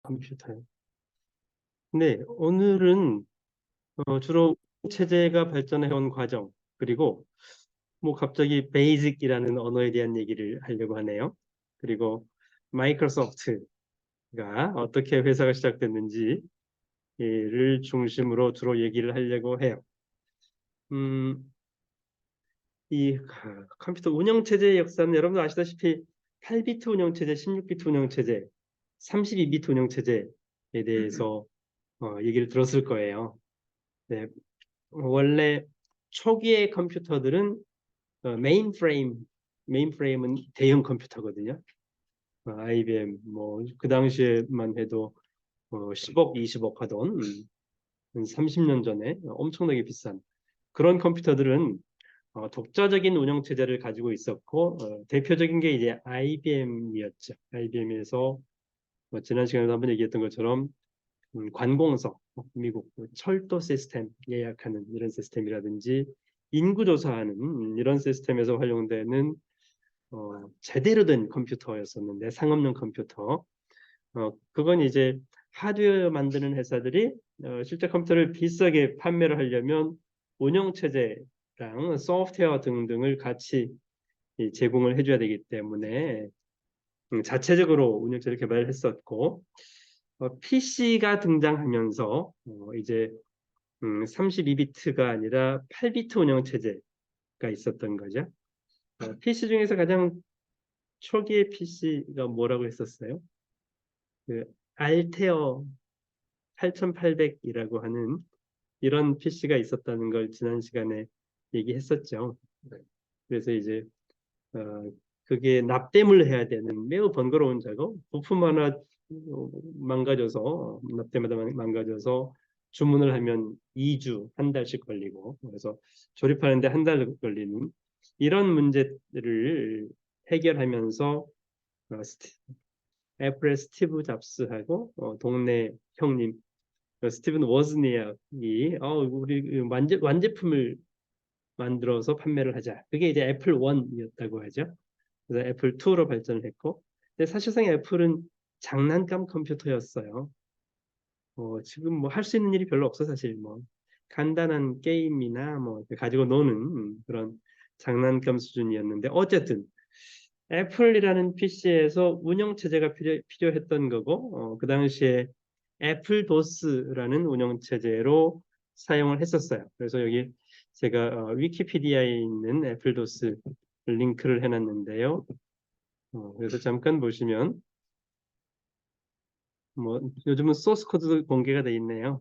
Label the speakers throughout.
Speaker 1: 컴퓨터요. 네, 오늘은 주로 체제가 발전해온 과정, 그리고 뭐 갑자기 베이직이라는 언어에 대한 얘기를 하려고 하네요. 그리고 마이크로소프트가 어떻게 회사가 시작됐는지를 중심으로 주로 얘기를 하려고 해요. 이 컴퓨터 운영체제의 역사는 여러분도 아시다시피 8비트 운영체제, 16비트 운영체제, 32비트 운영체제에 대해서 얘기를 들었을 거예요. 네, 원래 초기의 컴퓨터들은 메인프레임은 대형 컴퓨터거든요. IBM 뭐 그 당시에만 해도 10억, 20억 하던 30년 전에 엄청나게 비싼 그런 컴퓨터들은 독자적인 운영 체제를 가지고 있었고 대표적인 게 이제 IBM이었죠. IBM에서 지난 시간에도 한번 얘기했던 것처럼 관공서, 미국 철도 시스템 예약하는 이런 시스템이라든지 인구 조사하는 이런 시스템에서 활용되는 제대로 된 컴퓨터였었는데 상업용 컴퓨터. 그건 이제 하드웨어 만드는 회사들이 실제 컴퓨터를 비싸게 판매를 하려면 운영 체제랑 소프트웨어 등등을 같이 제공을 해줘야 되기 때문에 자체적으로 운영체를 개발을 했었고 PC가 등장하면서 이제 32비트가 아니라 8비트 운영체제가 있었던 거죠. PC 중에서 가장 초기의 PC가 뭐라고 했었어요? 그 알테어 8800이라고 하는 이런 PC가 있었다는 걸 지난 시간에 얘기했었죠. 그래서 이제 그게 납땜을 해야 되는 매우 번거로운 작업, 부품 하나 망가져서 납땜마다 망가져서 주문을 하면 2주, 한 달씩 걸리고 그래서 조립하는데 한 달 걸리는 이런 문제를 해결하면서 애플의 스티브 잡스하고 동네 형님 스티븐 워즈니악이 우리 완제품을 만들어서 판매를 하자. 그게 이제 애플 1이었다고 하죠. 그래서 애플 2로 발전을 했고, 근데 사실상 애플은 장난감 컴퓨터였어요. 지금 뭐 할 수 있는 일이 별로 없어 사실 뭐 간단한 게임이나 뭐 가지고 노는 그런 장난감 수준이었는데 어쨌든 애플이라는 PC에서 운영 체제가 필요했던 거고 그 당시에 애플 도스라는 운영 체제로 사용을 했었어요. 그래서 여기 제가 위키피디아에 있는 애플 도스 링크를 해놨는데요. 그래서 잠깐 보시면 뭐 요즘은 소스 코드도 공개가 돼 있네요.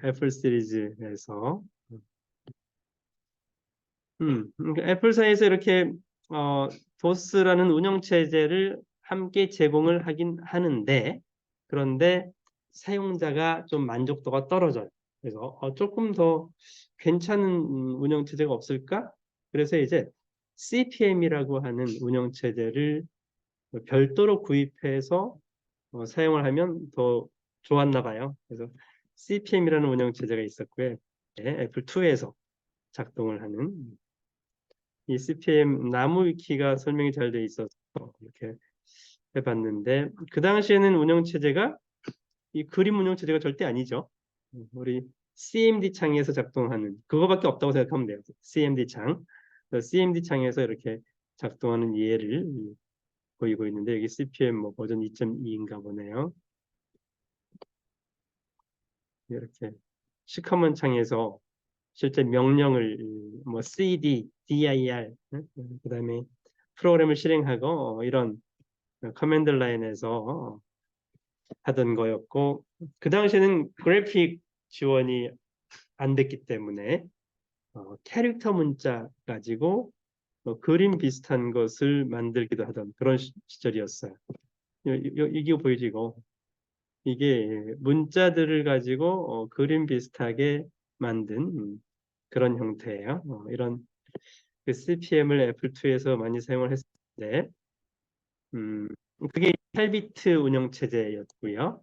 Speaker 1: 애플 시리즈에서 그러니까 애플사에서 이렇게 도스라는 운영 체제를 함께 제공을 하긴 하는데 그런데 사용자가 좀 만족도가 떨어져요. 그래서 조금 더 괜찮은 운영 체제가 없을까? 그래서 이제 CPM이라고 하는 운영 체제를 별도로 구입해서 사용을 하면 더 좋았나 봐요. 그래서 CPM이라는 운영 체제가 있었고요. 애플 2에서 작동을 하는 이 CPM 나무 위키가 설명이 잘 돼 있어서 이렇게 해봤는데 그 당시에는 운영 체제가 이 그림 운영 체제가 절대 아니죠. 우리 CMD 창에서 작동하는 그거밖에 없다고 생각하면 돼요. CMD 창, CMD 창에서 이렇게 작동하는 예를 보이고 있는데 여기 CPM 뭐 버전 2.2인가 보네요. 이렇게 시커먼 창에서 실제 명령을 뭐 cd, dir, 그다음에 프로그램을 실행하고 이런 커맨드 라인에서 하던 거였고 그 당시에는 그래픽 지원이 안 됐기 때문에 캐릭터 문자 가지고 그림 비슷한 것을 만들기도 하던 그런 시절이었어요. 이게 보이시고 이게 문자들을 가지고 그림 비슷하게 만든 그런 형태예요. 이런 그 CPM을 애플2에서 많이 사용을 했는데 그게 8비트 운영 체제였고요.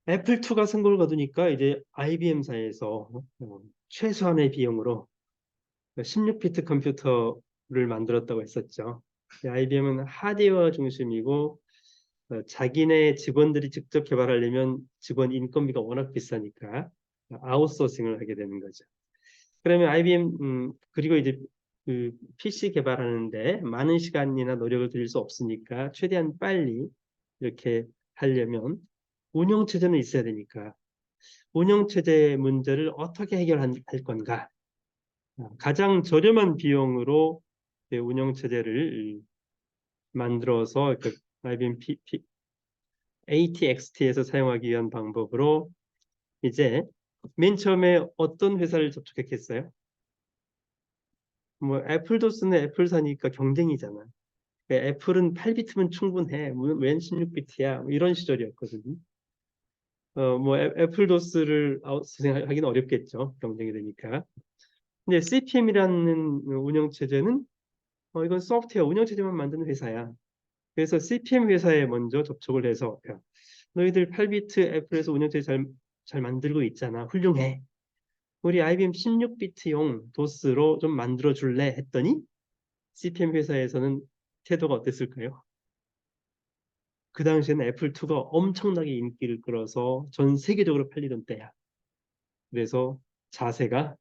Speaker 1: 애플2가 성공을 거두니까 이제 IBM사에서 최소한의 비용으로 16비트 컴퓨터를 만들었다고 했었죠. IBM은 하드웨어 중심이고 자기네 직원들이 직접 개발하려면 직원 인건비가 워낙 비싸니까 아웃소싱을 하게 되는 거죠. 그러면 IBM 그리고 이제 그 PC 개발하는데 많은 시간이나 노력을 들일 수 없으니까 최대한 빨리 이렇게 하려면 운영체제는 있어야 되니까 운영체제 문제를 어떻게 해결할 건가? 가장 저렴한 비용으로 운영체제를 만들어서 그 IBM ATXT에서 사용하기 위한 방법으로 이제 맨 처음에 어떤 회사를 접촉했겠어요? 뭐 애플도스는 애플사니까 경쟁이잖아. 애플은 8비트면 충분해. 웬 16비트야? 이런 시절이었거든요. 뭐 애플도스를 아웃소싱하기는 어렵겠죠. 경쟁이 되니까. 근데 CPM이라는 운영체제는 이건 소프트웨어 운영체제만 만드는 회사야. 그래서 CPM 회사에 먼저 접촉을 해서 야, 너희들 8비트 애플에서 운영체제 잘 만들고 있잖아. 훌륭해. 우리 IBM 16비트용 도스로 좀 만들어 줄래? 했더니 CPM 회사에서는 태도가 어땠을까요? 그 당시에는 애플2가 엄청나게 인기를 끌어서 전 세계적으로 팔리던 때야. 그래서 자세가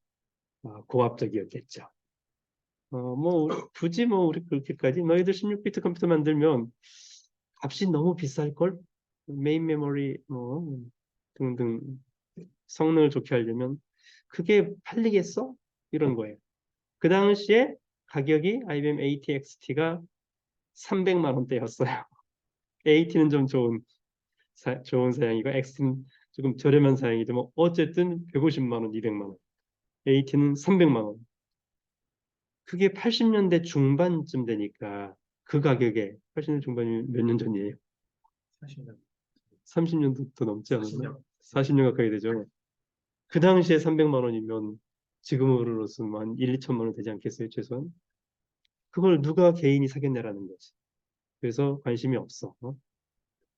Speaker 1: 고압적이었겠죠. 뭐 굳이 뭐 우리 그렇게까지 너희들 16비트 컴퓨터 만들면 값이 너무 비쌀걸? 메인 메모리 뭐 등등 성능을 좋게 하려면 그게 팔리겠어? 이런 거예요. 그 당시에 가격이 IBM ATXT가 300만 원대였어요. AT는 좀 좋은 사양이고 X는 조금 저렴한 사양이죠. 뭐 어쨌든 150만 원, 200만 원. AT는 300만 원. 그게 80년대 중반쯤 되니까 그 가격에 80년대 중반이 몇 년 전이에요? 40년. 30년도 더 넘지 않았나? 40년 가까이 되죠. 그 당시에 300만 원이면 지금으로서는 한 1, 2천만 원 되지 않겠어요, 최소한? 그걸 누가 개인이 사겠냐라는 거지. 그래서 관심이 없어.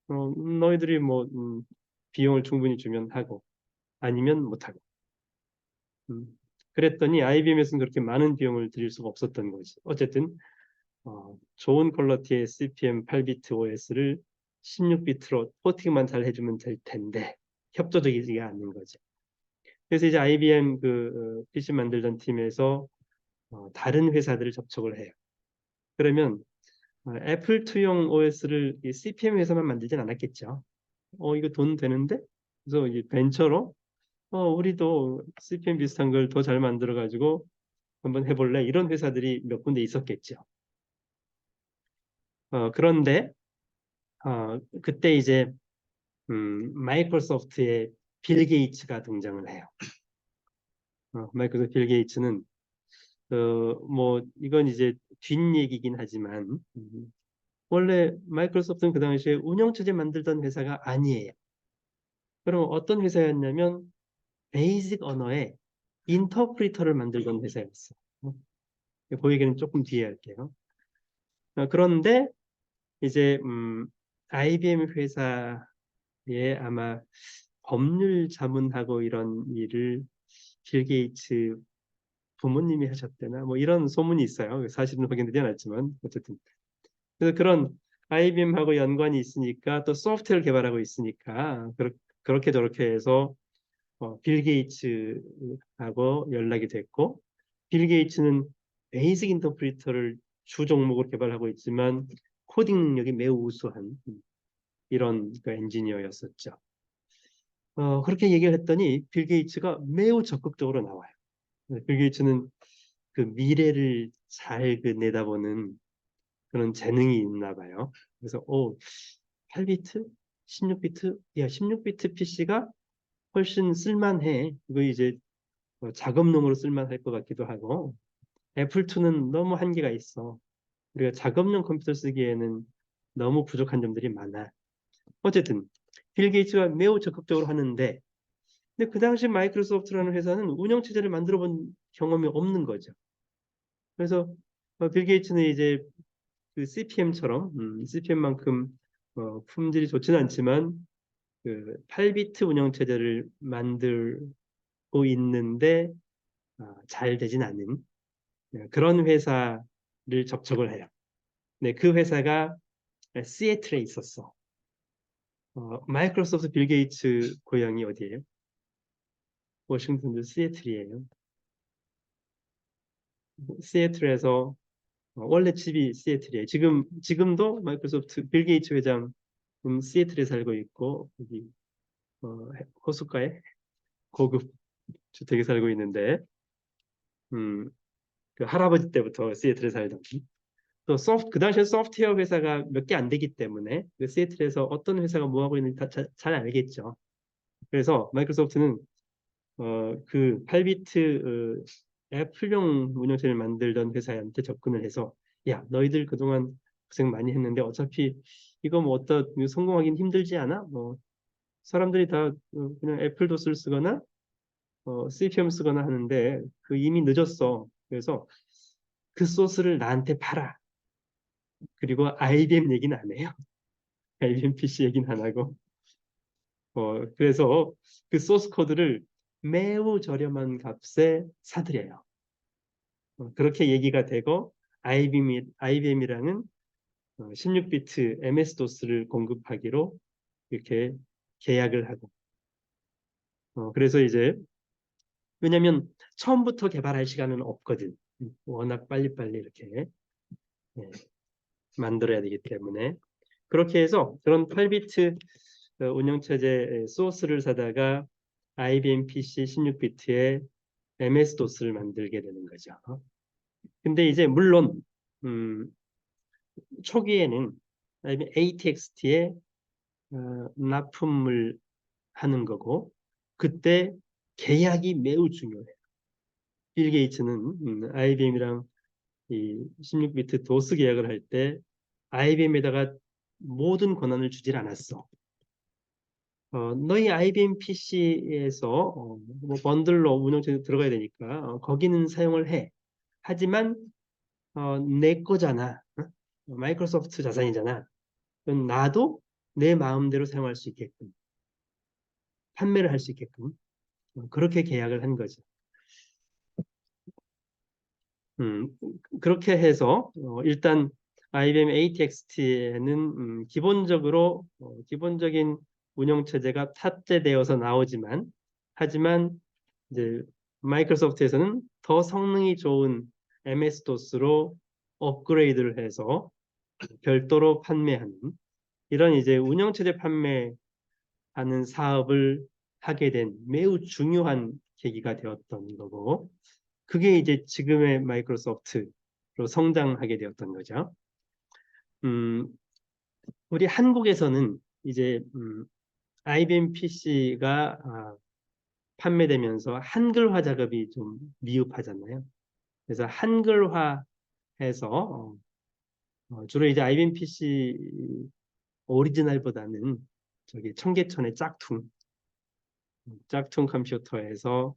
Speaker 1: 너희들이 뭐 비용을 충분히 주면 하고 아니면 못하고. 그랬더니 IBM에서는 그렇게 많은 비용을 들일 수가 없었던 거지. 어쨌든 좋은 퀄러티의 CPM 8비트 OS를 16비트로 포팅만 잘 해주면 될 텐데 협조적이지가 않는 거죠. 그래서 이제 IBM PC 만들던 팀에서 다른 회사들을 접촉을 해요. 그러면 애플2용 OS를 CPM 회사만 만들진 않았겠죠. 이거 돈 되는데? 그래서 이제 벤처로 우리도 CPM 비슷한 걸 더 잘 만들어 가지고 한번 해볼래? 이런 회사들이 몇 군데 있었겠죠. 그런데 그때 이제 마이크로소프트의 빌 게이츠가 등장을 해요. 마이크로소프트 빌 게이츠는 뭐 이건 이제 뒷얘기긴 하지만 원래 마이크로소프트는 그 당시에 운영체제 만들던 회사가 아니에요. 그럼 어떤 회사였냐면 베이직 언어의 인터프리터를 만들던 회사였어요. 그 얘기는 조금 뒤에 할게요. 그런데 이제 IBM 회사에 아마 법률 자문하고 이런 일을 빌 게이츠 부모님이 하셨대나 뭐 이런 소문이 있어요. 사실은 확인되지 않았지만 어쨌든 그래서 그런 IBM하고 연관이 있으니까 또 소프트웨어를 개발하고 있으니까 그렇게 저렇게 해서 빌 게이츠하고 연락이 됐고 빌 게이츠는 베이직 인터프리터를 주 종목으로 개발하고 있지만 코딩 능력이 매우 우수한 이런 엔지니어였었죠. 그렇게 얘기를 했더니 빌 게이츠가 매우 적극적으로 나와요. 빌 게이츠는 그 미래를 잘 내다보는 그런 재능이 있나 봐요. 그래서 8비트? 16비트? 야, 16비트 PC가 훨씬 쓸만해. 이거 이제 작업용으로 쓸만할 것 같기도 하고 애플2는 너무 한계가 있어. 우리가 작업용 컴퓨터 쓰기에는 너무 부족한 점들이 많아. 어쨌든 빌 게이츠가 매우 적극적으로 하는데 근데 그 당시 마이크로소프트라는 회사는 운영체제를 만들어 본 경험이 없는 거죠. 그래서 빌 게이츠는 이제 그 CPM처럼 CPM만큼 품질이 좋지는 않지만 그 8비트 운영체제를 만들고 있는데 잘 되진 않는 그런 회사를 접촉을 해요. 네, 그 회사가 시애틀에 있었어. 마이크로소프트 빌 게이츠 고향이 어디예요? 워싱턴주 시애틀이에요. 시애틀에서 원래 집이 시애틀이에요. 지금도 마이크로소프트 빌 게이츠 회장 시애틀에 살고 있고 여기 호숫가에 고급 주택에 살고 있는데 음, 그 할아버지 때부터 시애틀에 살던 또 그 당시에 소프트웨어 회사가 몇 개 안 되기 때문에 그 시애틀에서 어떤 회사가 뭐 하고 있는지 잘 알겠죠. 그래서 마이크로소프트는 그 8비트 애플용 운영체를 만들던 회사한테 접근을 해서 야 너희들 그동안 고생 많이 했는데 어차피 이거 뭐 성공하기는 힘들지 않아? 뭐 사람들이 다 그냥 애플도 쓰거나 CPM 쓰거나 하는데 그 이미 늦었어. 그래서 그 소스를 나한테 팔아. 그리고 IBM 얘기는 안 해요. IBM PC 얘기는 안 하고 그래서 그 소스 코드를 매우 저렴한 값에 사들여요. 그렇게 얘기가 되고 IBM이랑은 16비트 MS-DOS를 공급하기로 이렇게 계약을 하고 그래서 이제 왜냐하면 처음부터 개발할 시간은 없거든. 워낙 빨리빨리 이렇게 예, 만들어야 되기 때문에 그렇게 해서 그런 8비트 운영체제 소스를 사다가 IBM PC 16비트에 MS-DOS를 만들게 되는 거죠. 근데 이제 물론 초기에는 ATXT에 납품을 하는 거고 그때 계약이 매우 중요해요. 빌 게이츠는 IBM이랑 이 16비트 도스 계약을 할 때 IBM에다가 모든 권한을 주질 않았어. 너희 IBM PC에서 뭐 번들로 운영체제 들어가야 되니까 거기는 사용을 해. 하지만 내 거잖아. 마이크로소프트 자산이잖아. 그럼 나도 내 마음대로 사용할 수 있게끔 판매를 할 수 있게끔 그렇게 계약을 한 거죠. 음, 그렇게 해서 일단 IBM ATXT에는 기본적인 운영 체제가 탑재되어서 나오지만 하지만 이제 마이크로소프트에서는 더 성능이 좋은 MS-DOS로 업그레이드를 해서 별도로 판매하는 이런 이제 운영 체제 판매하는 사업을 하게 된 매우 중요한 계기가 되었던 거고 그게 이제 지금의 마이크로소프트로 성장하게 되었던 거죠. 음, 우리 한국에서는 이제 IBM PC가 판매되면서 한글화 작업이 좀 미흡하잖아요. 그래서 한글화해서 주로 이제 IBM PC 오리지널보다는 저기 청계천의 짝퉁 컴퓨터에서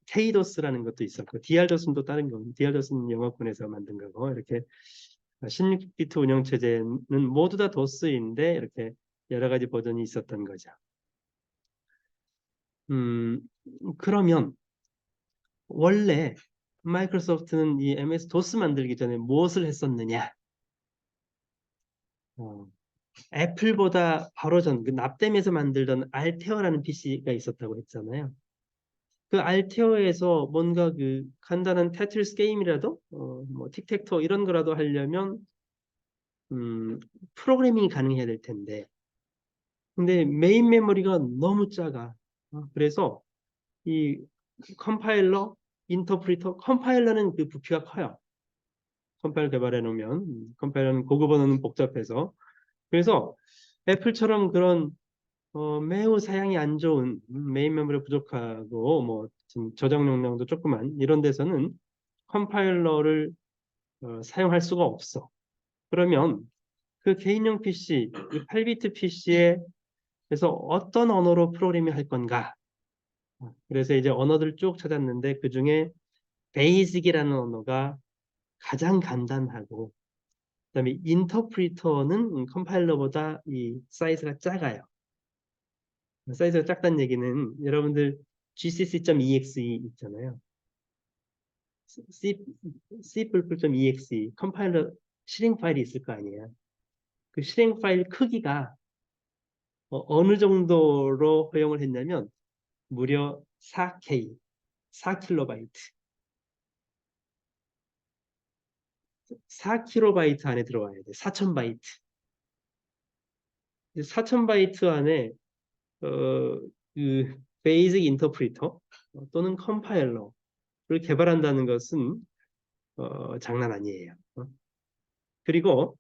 Speaker 1: KDOS라는 것도 있었고 DRDOS는 또 다른 거 DRDOS는 영어권에서 만든 거고 이렇게 16비트 운영 체제는 모두 다 도스인데 이렇게 여러 가지 버전이 있었던 거죠. 그러면 원래 마이크로소프트는 이 MS 도스 만들기 전에 무엇을 했었느냐? 애플보다 바로 그 납땜에서 만들던 알테어라는 PC가 있었다고 했잖아요. 그 알테어에서 뭔가 그 간단한 테트리스 게임이라도 뭐 틱택토 이런 거라도 하려면 프로그래밍이 가능해야 될 텐데 근데 메인 메모리가 너무 작아. 그래서 이 컴파일러, 인터프리터, 컴파일러는 그 부피가 커요. 컴파일러 개발해 놓으면 컴파일러는 고급 언어는 복잡해서 그래서 애플처럼 그런 매우 사양이 안 좋은 메인 메모리 부족하고 뭐 저장 용량도 조그만 이런 데서는 컴파일러를 사용할 수가 없어. 그러면 그 개인용 PC, 8비트 PC에 그래서 어떤 언어로 프로그래밍 할 건가? 그래서 이제 언어들 쭉 찾았는데 그 중에 베이직이라는 언어가 가장 간단하고 그다음에 인터프리터는 컴파일러보다 이 사이즈가 작아요. 사이즈가 작다는 얘기는 여러분들 gcc.exe 있잖아요. C, C++.exe 컴파일러 실행 파일이 있을 거 아니에요. 그 실행 파일 크기가 어느 정도로 허용을 했냐면 무려 4K, 4KB, 4KB 안에 들어와야 돼. 4000바이트. 4000바이트 안에 그 베이직 인터프리터 또는 컴파일러를 개발한다는 것은 장난 아니에요. 그리고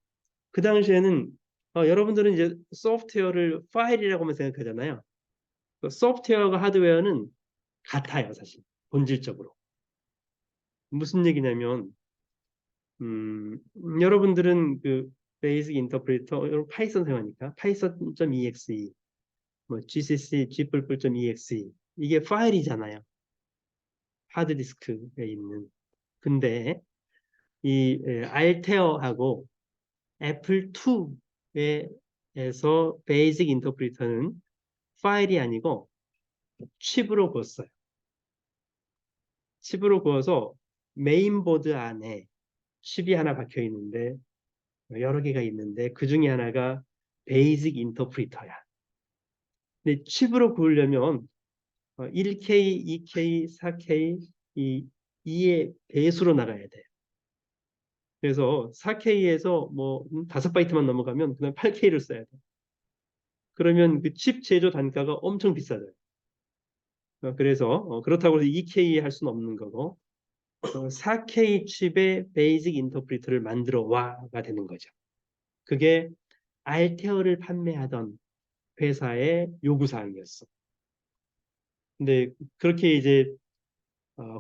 Speaker 1: 그 당시에는 여러분들은 이제 소프트웨어를 파일이라고만 생각하잖아요. 그 소프트웨어가 하드웨어는 같아요, 사실 본질적으로. 무슨 얘기냐면 여러분들은 그 베이직 인터프리터 파이썬 사용하니까 python.exe, 뭐 gcc g++.exe 이게 파일이잖아요. 하드디스크에 있는. 근데 이 알테어하고 애플 2에서 베이직 인터프리터는 파일이 아니고 칩으로 구웠어요. 칩으로 구워서 메인보드 안에 칩이 하나 박혀 있는데 여러 개가 있는데 그 중에 하나가 베이직 인터프리터야. 근데 칩으로 구우려면 1K, 2K, 4K 이 2의 배수로 나가야 돼요. 그래서 4K에서 뭐 5바이트만 넘어가면 그다음 8K를 써야 돼. 그러면 그 칩 제조 단가가 엄청 비싸져요. 그래서 그렇다고 해서 2K 할 수는 없는 거고 4K 칩의 베이직 인터프리터를 만들어 와가 되는 거죠. 그게 알테어를 판매하던 회사의 요구사항이었어. 근데 그렇게 이제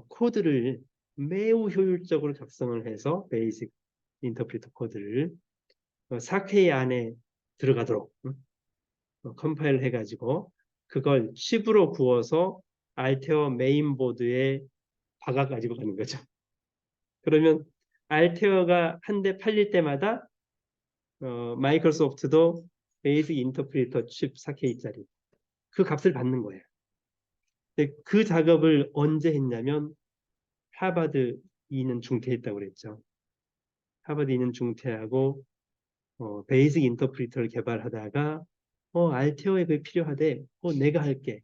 Speaker 1: 코드를 매우 효율적으로 작성을 해서 베이직 인터프리터 코드를 4K 안에 들어가도록 컴파일 해가지고 그걸 칩으로 구워서 알테어 메인보드에 박아 가지고 가는 거죠. 그러면 알테어가 한 대 팔릴 때마다 마이크로소프트도 베이직 인터프리터 칩 4K짜리 그 값을 받는 거예요. 근데 그 작업을 언제 했냐면 하버드 2는 중퇴했다고 그랬죠. 하버드 2는 중퇴하고 베이직 인터프리터를 개발하다가 알테어에 그게 필요하대. 내가 할게.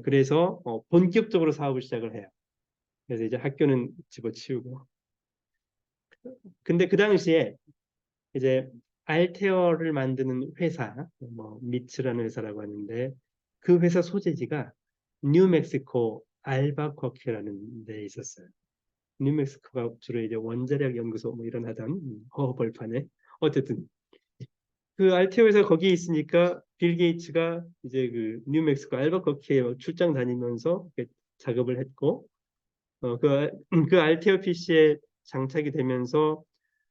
Speaker 1: 그래서 본격적으로 사업을 시작을 해요. 그래서 이제 학교는 집어치우고. 근데 그 당시에 이제 알테어를 만드는 회사, 뭐 미츠라는 회사라고 하는데 그 회사 소재지가 뉴멕시코 알바코키라는 데 있었어요. 뉴멕시코가 주로 이제 원자력 연구소 뭐 이런 하던 허허벌판에 어쨌든 그 알테오 회사 거기에 있으니까 빌 게이츠가 이제 그 뉴멕시코 알바코키에 출장 다니면서 작업을 했고 그 알테오 PC에 장착이 되면서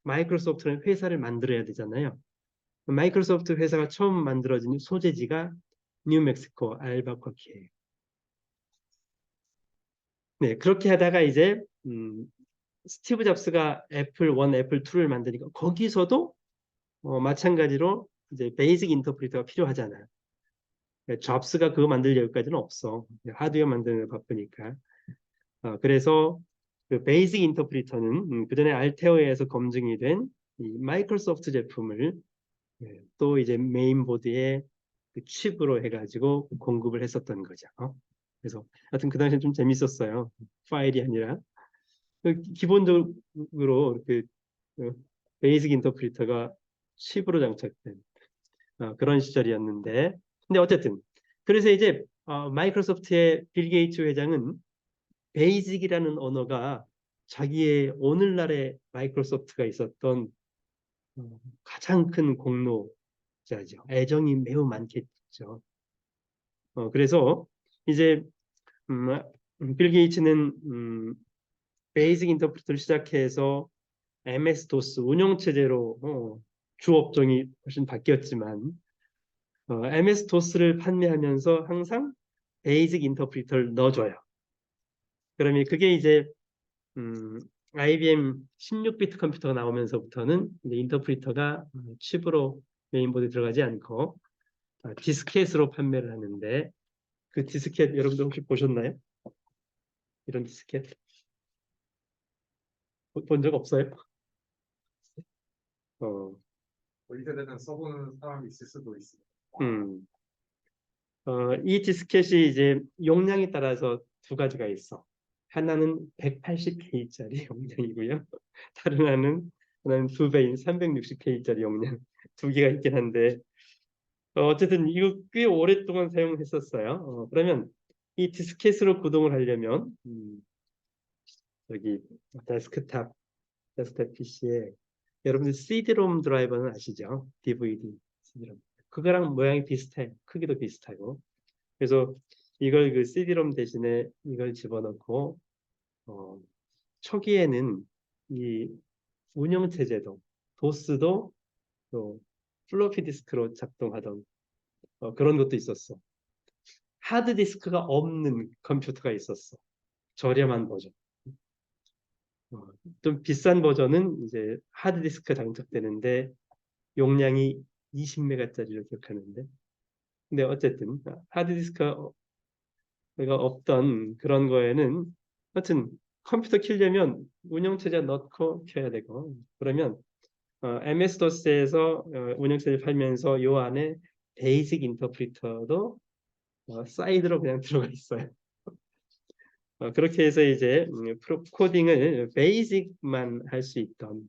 Speaker 1: 마이크로소프트는 회사를 만들어야 되잖아요. 마이크로소프트 회사가 처음 만들어진 소재지가 뉴멕시코 알바코키예요. 네, 그렇게 하다가 이제 스티브 잡스가 애플 1, 애플 2를 만드니까 거기서도 마찬가지로 이제 베이직 인터프리터가 필요하잖아요. 잡스가 그거 만들 여기까지는 없어. 하드웨어 만드는 데 바쁘니까. 그래서 그 베이직 인터프리터는 그전에 알테어에서 검증이 된 이 마이크로소프트 제품을 또 이제 메인보드에 그 칩으로 해가지고 공급을 했었던 거죠. 그래서 하여튼 그 당시에 좀 재밌었어요. 파일이 아니라 기본적으로 그 베이직 인터프리터가 칩으로 장착된 그런 시절이었는데 근데 어쨌든 그래서 이제 마이크로소프트의 빌 게이츠 회장은 베이직이라는 언어가 자기의 오늘날의 마이크로소프트가 있었던 가장 큰 공로자죠. 애정이 매우 많겠죠. 그래서 이제 빌 게이츠는 베이직 인터프리터를 시작해서 MS 도스 운영 체제로 주 업종이 훨씬 바뀌었지만 MS 도스를 판매하면서 항상 베이직 인터프리터를 넣어줘요. 그러면 그게 이제 IBM 16비트 컴퓨터가 나오면서부터는 이제 인터프리터가 칩으로 메인보드에 들어가지 않고 디스켓으로 판매를 하는데 그 디스켓 여러분들 혹시 보셨나요? 이런 디스켓 본 적 없어요? 어,
Speaker 2: 우리 세대는 써보는 사람이 있을 수도 있습니다.
Speaker 1: 이 디스켓이 이제 용량에 따라서 두 가지가 있어. 하나는 180K짜리 용량이고요. 다른 하나는 두 배인 360K짜리 용량 두 개가 있긴 한데 어쨌든 이거 꽤 오랫동안 사용했었어요. 그러면 이 디스켓으로 구동을 하려면 여기 데스크탑 PC에 여러분들 CD-ROM 드라이버는 아시죠? DVD, CD-ROM. 그거랑 모양이 비슷해. 크기도 비슷하고. 그래서 이걸 그 CD-ROM 대신에 이걸 집어넣고 초기에는 이 운영체제도 도스도 또 플로피 디스크로 작동하던 그런 것도 있었어. 하드 디스크가 없는 컴퓨터가 있었어. 저렴한 버전. 좀 비싼 버전은 이제 하드 디스크 장착되는데 용량이 20메가짜리로 기억하는데. 근데 어쨌든 하드 디스크가 없던 그런 거에는 하여튼 컴퓨터 켜려면 운영체제 넣고 켜야 되고 그러면 MS-DOS에서 운영체제 팔면서 요 안에 베이직 인터프리터도 사이드로 그냥 들어가 있어요. 그렇게 해서 이제 코딩을 베이직만 할 수 있던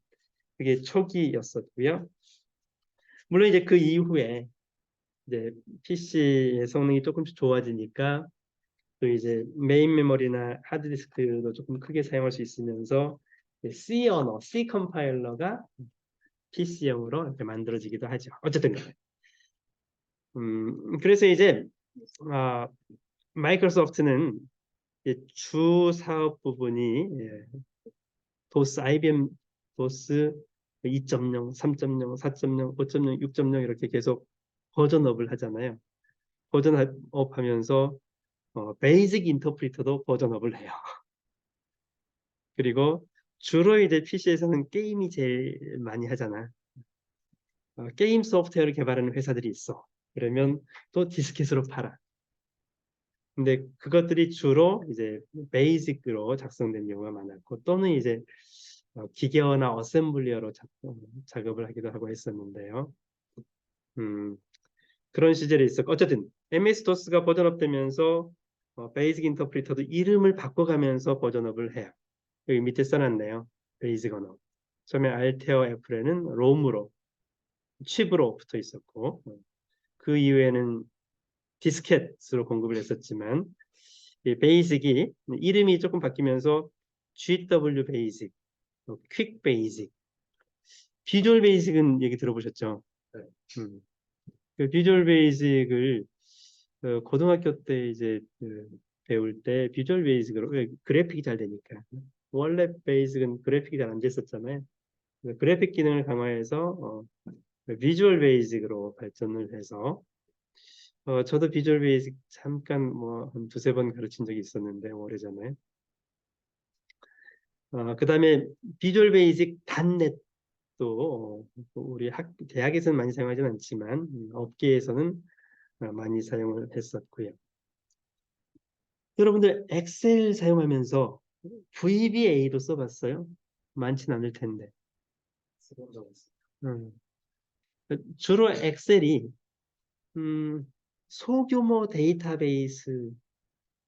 Speaker 1: 그게 초기였었고요. 물론 이제 그 이후에 이제 PC의 성능이 조금씩 좋아지니까 또 이제 메인 메모리나 하드디스크도 조금 크게 사용할 수 있으면서 C 언어, C 컴파일러가 PC용으로 이렇게 만들어지기도 하죠. 어쨌든 간에. 그래서 이제 마이크로소프트는 주 사업 부분이 도스, IBM 도스 2.0, 3.0, 4.0, 5.0, 6.0 이렇게 계속 버전업을 하잖아요. 버전업 하면서 베이직 인터프리터도 버전업을 해요. 그리고 주로 이제 PC에서는 게임이 제일 많이 하잖아. 게임 소프트웨어를 개발하는 회사들이 있어. 그러면 또 디스켓으로 팔아. 근데 그것들이 주로 이제 베이직으로 작성된 경우가 많았고 또는 이제 기계어나 어셈블리어로 작업을 하기도 하고 했었는데요. 그런 시절이 있었고 어쨌든 MS-DOS가 버전업되면서 베이직 인터프리터도 이름을 바꿔가면서 버전업을 해요. 여기 밑에 써놨네요. 베이직 언어. 처음에 알테어 F에는 롬으로 칩으로 붙어 있었고 그 이후에는 디스켓으로 공급을 했었지만 이 베이직이 이름이 조금 바뀌면서 GW 베이직, 퀵 베이직, 비주얼 베이직은 얘기 들어보셨죠? 네. 그 비주얼 베이직을 고등학교 때 이제 배울 때 비주얼 베이직으로 그래픽이 잘 되니까 원래 베이직은 그래픽이 잘 안 됐었잖아요. 그래픽 기능을 강화해서 비주얼 베이직으로 발전을 해서 저도 비주얼 베이직 잠깐 뭐 한 두세 번 가르친 적이 있었는데 오래전에 그 다음에 비주얼 베이직 단넷도 우리 대학에서는 많이 사용하지는 않지만 업계에서는 많이 사용을 했었고요. 여러분들 엑셀 사용하면서 VBA도 써봤어요? 많지는 않을 텐데. 주로 엑셀이 소규모 데이터베이스를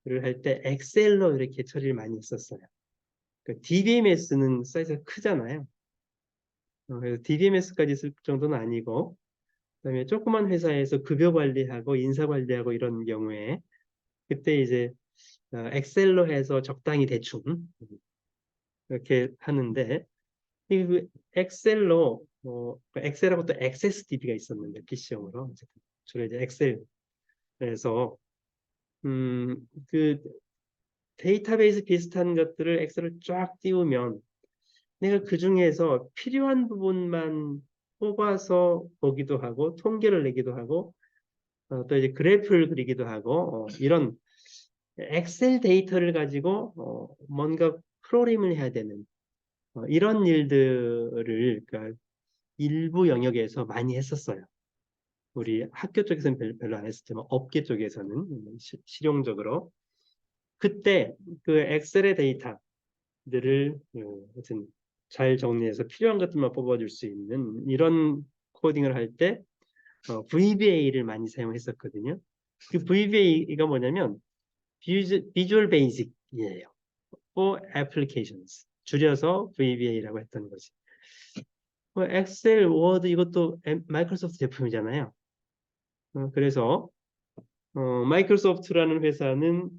Speaker 1: 할 때 엑셀로 이렇게 처리를 많이 했었어요. DBMS는 사이즈가 크잖아요. 그래서 DBMS까지 쓸 정도는 아니고 그다음에 조그만 회사에서 급여 관리하고 인사 관리하고 이런 경우에 그때 이제 엑셀로 해서 적당히 대충 이렇게 하는데 이 엑셀로 엑셀하고 또 XSDB가 있었는데 PC용으로 주로 이제 엑셀에서 그 데이터베이스 비슷한 것들을 엑셀을 쫙 띄우면 내가 그 중에서 필요한 부분만 뽑아서 보기도 하고 통계를 내기도 하고 또 이제 그래프를 그리기도 하고 이런 엑셀 데이터를 가지고 뭔가 프로그램을 해야 되는 이런 일들을 그러니까 일부 영역에서 많이 했었어요. 우리 학교 쪽에서는 별로 안 했었지만 업계 쪽에서는 실용적으로 그때 그 엑셀의 데이터들을 하여튼 잘 정리해서 필요한 것들만 뽑아줄 수 있는 이런 코딩을 할 때 VBA를 많이 사용했었거든요. 그 VBA가 뭐냐면 Visual Basic이에요. for Applications. 줄여서 VBA라고 했던 거지. 엑셀, 워드 이것도 마이크로소프트 제품이잖아요. 그래서 마이크로소프트라는 회사는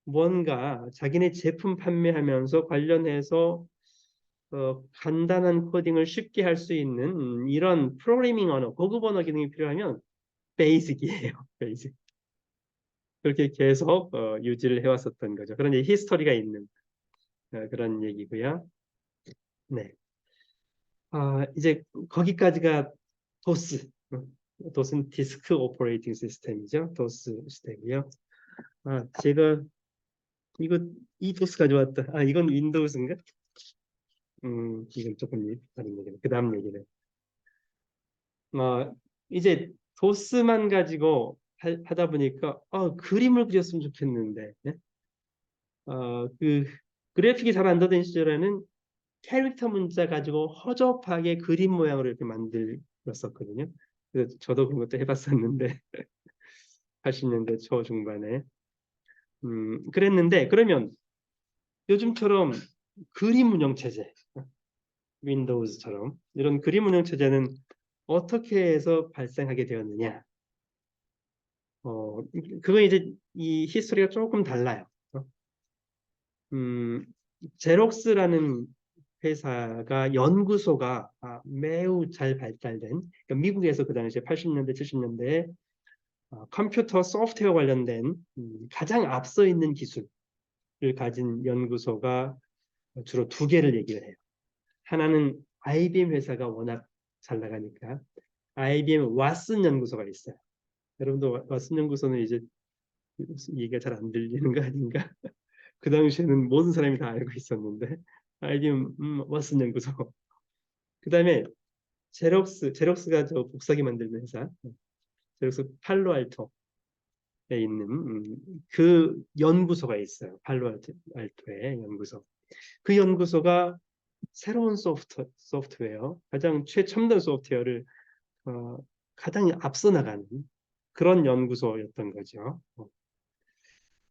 Speaker 1: 뭔가 자기네 제품 판매하면서 관련해서 간단한 코딩을 쉽게 할 수 있는 이런 프로그래밍 언어, 고급 언어 기능이 필요하면 베이직이에요. 베이직. 그렇게 계속 유지를 해왔었던 거죠. 그런 히스토리가 있는 그런 얘기고요. 네. 이제 거기까지가 도스. 도스는 디스크 오퍼레이팅 시스템이죠. 도스 시스템이요. 제가 이 도스 가져왔다. 이건 윈도우즈인가? 이건 조금 다른 얘기네. 그 다음 얘기는. 이제 도스만 가지고 하다 보니까 그림을 그렸으면 좋겠는데 그 그래픽이 잘 안 되던 시절에는 캐릭터 문자 가지고 허접하게 그림 모양으로 이렇게 만들었었거든요. 그래서 저도 그런 것도 해봤었는데 80년대 초중반에 그랬는데 그러면 요즘처럼 그림 운영 체제 윈도우즈처럼 이런 그림 운영 체제는 어떻게 해서 발생하게 되었느냐? 그건 이제 이 히스토리가 조금 달라요. 제록스라는 회사가 연구소가 매우 잘 발달된 그러니까 미국에서 그 당시에 80년대 70년대에 컴퓨터 소프트웨어 관련된 가장 앞서 있는 기술을 가진 연구소가 주로 두 개를 얘기를 해요. 하나는 IBM 회사가 워낙 잘 나가니까 IBM 왓슨 연구소가 있어요. 여러분도 왓슨 연구소는 이제 얘기가 잘 안 들리는 거 아닌가? 그 당시에는 모든 사람이 다 알고 있었는데 IBM 왓슨 연구소. 그 다음에 제록스가 저 복사기 만드는 회사. 제록스 팔로알토에 있는 그 연구소가 있어요. 팔로알토의 연구소. 그 연구소가 새로운 소프트웨어, 가장 최첨단 소프트웨어를 가장 앞서 나가는 그런 연구소였던 거죠.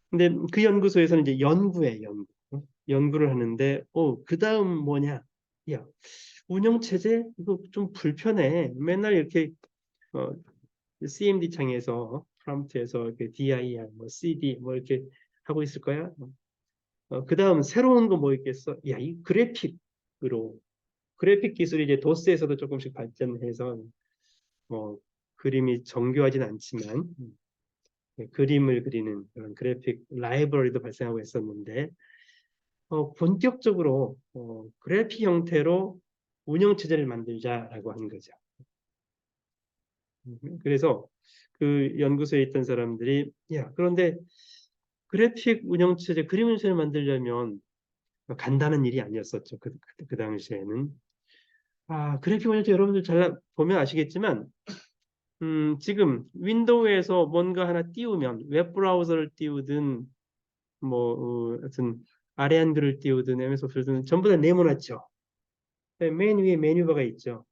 Speaker 1: 근데 그 연구소에서는 이제 연구를 하는데, 그 다음 뭐냐? 야, 운영체제? 이거 좀 불편해. 맨날 이렇게, CMD 창에서, 프롬프트에서 이렇게 dir, 뭐 cd, 뭐 이렇게 하고 있을 거야. 그 다음 새로운 거 뭐 있겠어? 야, 이 그래픽 기술이 이제 도스에서도 조금씩 발전해서, 뭐, 그림이 정교하진 않지만, 그림을 그리는 그런 그래픽 라이브러리도 발생하고 있었는데 본격적으로 그래픽 형태로 운영체제를 만들자라고 한 거죠. 그래서 그 연구소에 있던 사람들이 그런데 그래픽 운영체제, 그림 운영체제를 만들려면 간단한 일이 아니었었죠. 그 당시에는. 그래픽 운영체제 여러분들 잘 보면 아시겠지만 지금 윈도우에서 뭔가 하나 띄우면 웹 브라우저를 띄우든 하여튼 아래 한글을 띄우든 MS 오피스든 전부 다 네모났죠. 맨 위에 메뉴바가 있죠.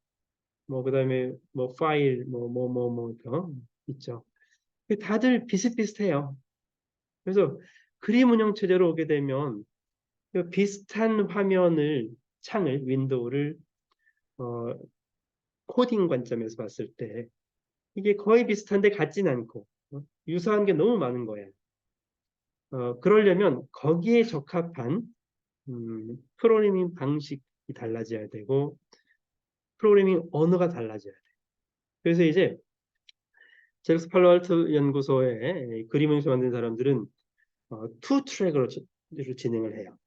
Speaker 1: 그다음에 파일 있죠. 다들 비슷비슷해요. 그래서 그림 운영 체제로 오게 되면 비슷한 창을 윈도우를 어, 코딩 관점에서 봤을 때 이게 거의 비슷한데 같진 않고 유사한 게 너무 많은 거예요. 그러려면 거기에 적합한 프로그래밍 방식이 달라져야 되고 프로그래밍 언어가 달라져야 돼요. 그래서 이제 잭스 팔로알토 연구소에 그림을 만든 사람들은 투 트랙으로 진행을 해요.